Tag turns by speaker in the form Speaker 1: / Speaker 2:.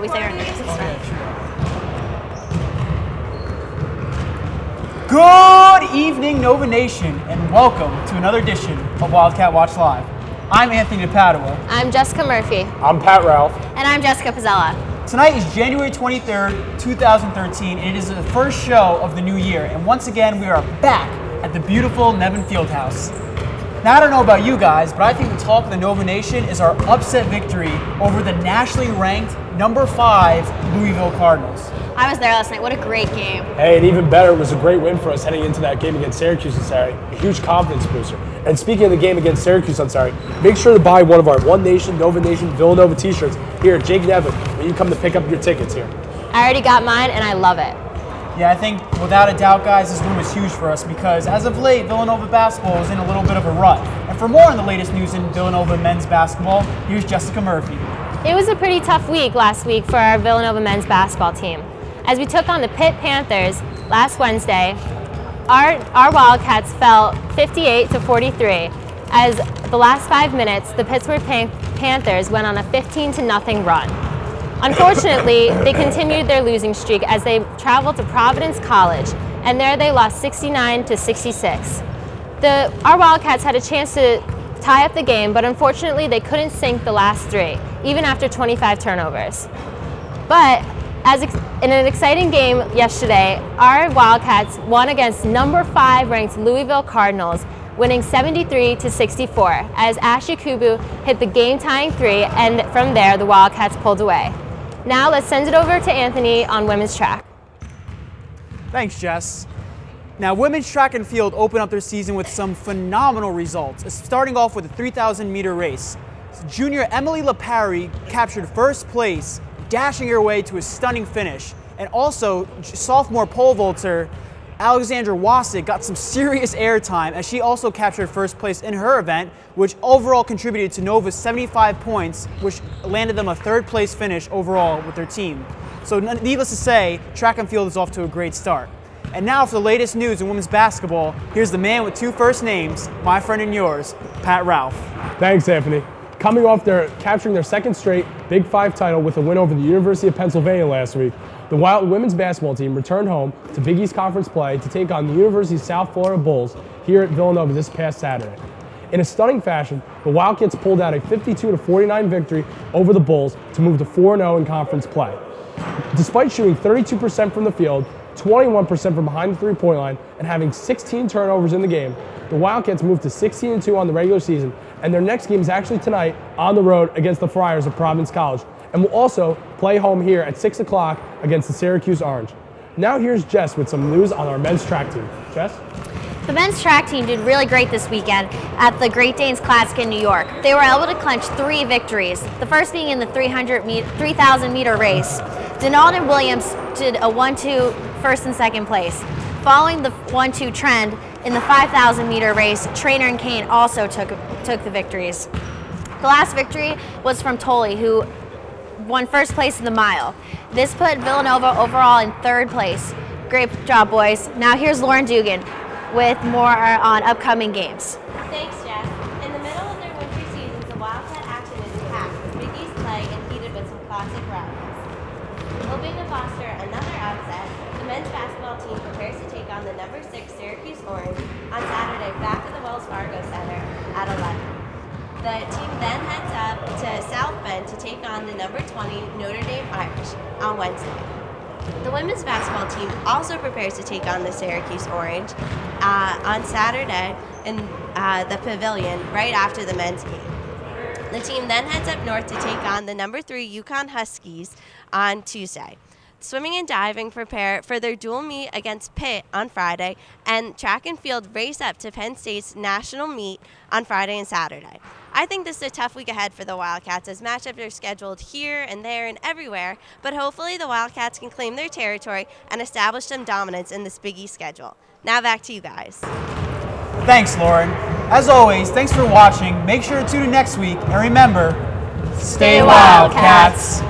Speaker 1: we say our names this time.
Speaker 2: Good evening, Nova Nation, and welcome to another edition of Wildcat Watch Live. I'm Anthony DePadua.
Speaker 1: I'm Jessica Murphy.
Speaker 3: I'm Pat Ralph.
Speaker 1: And I'm Jessica Pizzella.
Speaker 2: Tonight is January 23rd, 2013, and it is the first show of the new year. And once again, we are back at the beautiful Nevin Fieldhouse. Now, I don't know about you guys, but I think the talk of the Nova Nation is our upset victory over the nationally ranked number 5 Louisville Cardinals.
Speaker 1: I was there last night. What a great game.
Speaker 3: Hey, and even better, it was a great win for us heading into that game against Syracuse on Saturday. A huge confidence booster. And speaking of the game against Syracuse on Saturday, make sure to buy one of our One Nation, Nova Nation, Villanova t-shirts here at Jake Nevin when you come to pick up your tickets here.
Speaker 1: I already got mine, and I love it.
Speaker 2: Yeah, I think without a doubt, guys, this room is huge for us because as of late, Villanova basketball is in a little bit of a rut. And for more on the latest news in Villanova men's basketball, here's Jessica Murphy.
Speaker 1: It was a pretty tough week last week for our Villanova men's basketball team. As we took on the Pitt Panthers last Wednesday, our Wildcats fell 58-43. As the last 5 minutes, the Pittsburgh Panthers went on a 15-0 run. Unfortunately, they continued their losing streak as they traveled to Providence College, and there they lost 69-66. Our Wildcats had a chance to tie up the game, but unfortunately they couldn't sink the last 3, even after 25 turnovers. But in an exciting game yesterday, our Wildcats won against number 5 ranked Louisville Cardinals, winning 73-64 as Ashley Kubu hit the game-tying 3, and from there the Wildcats pulled away. Now let's send it over to Anthony on women's track.
Speaker 2: Thanks, Jess. Now, women's track and field opened up their season with some phenomenal results, starting off with the 3,000-meter race. Junior Emily LaParry captured first place, dashing her way to a stunning finish. And also, sophomore pole vaulter Alexandra Wasik got some serious airtime as she also captured first place in her event, which overall contributed to Nova's 75 points, which landed them a 3rd place finish overall with their team. So needless to say, track and field is off to a great start. And now for the latest news in women's basketball, here's the man with 2 first names, my friend and yours, Pat Ralph.
Speaker 3: Thanks, Anthony. Coming off capturing their 2nd straight Big 5 title with a win over the University of Pennsylvania last week, the Wild women's basketball team returned home to Big East Conference play to take on the University of South Florida Bulls here at Villanova this past Saturday. In a stunning fashion, the Wildcats pulled out a 52-49 victory over the Bulls to move to 4-0 in conference play. Despite shooting 32% from the field, 21% from behind the three-point line, and having 16 turnovers in the game, the Wildcats moved to 16-2 on the regular season, and their next game is actually tonight on the road against the Friars of Providence College, and will also play home here at 6 o'clock against the Syracuse Orange. Now here's Jess with some news on our men's track team. Jess?
Speaker 4: The men's track team did really great this weekend at the Great Danes Classic in New York. They were able to clinch 3 victories, the first being in the 3,000-meter race. Denalden Williams did a 1-2 first and second place. Following the 1-2 trend in the 5,000-meter race, Trainer and Kane also took the victories. The last victory was from Tolley, who won first place in the mile. This put Villanova overall in 3rd place. Great job, boys. Now here's Lauren Dugan with more on upcoming games.
Speaker 5: Thanks, Jess. In the middle of their winter seasons, the Wildcat action is packed with Big East play and heated with some classic rivals. Hoping to foster another upset, the men's basketball team prepares to take on the number 6 Syracuse Orange on Saturday back at the Wells Fargo Center at 11. The team then heads up to South Bend to take on the number 20 Notre Dame Irish on Wednesday. The women's basketball team also prepares to take on the Syracuse Orange on Saturday in the Pavilion right after the men's game. The team then heads up north to take on the number 3 Yukon Huskies on Tuesday. Swimming and diving prepare for their dual meet against Pitt on Friday, and track and field race up to Penn State's national meet on Friday and Saturday. I think this is a tough week ahead for the Wildcats as matchups are scheduled here and there and everywhere, but hopefully the Wildcats can claim their territory and establish some dominance in this Big East schedule. Now back to you guys.
Speaker 2: Thanks, Lauren. As always, thanks for watching. Make sure to tune in next week, and remember, stay Wildcats.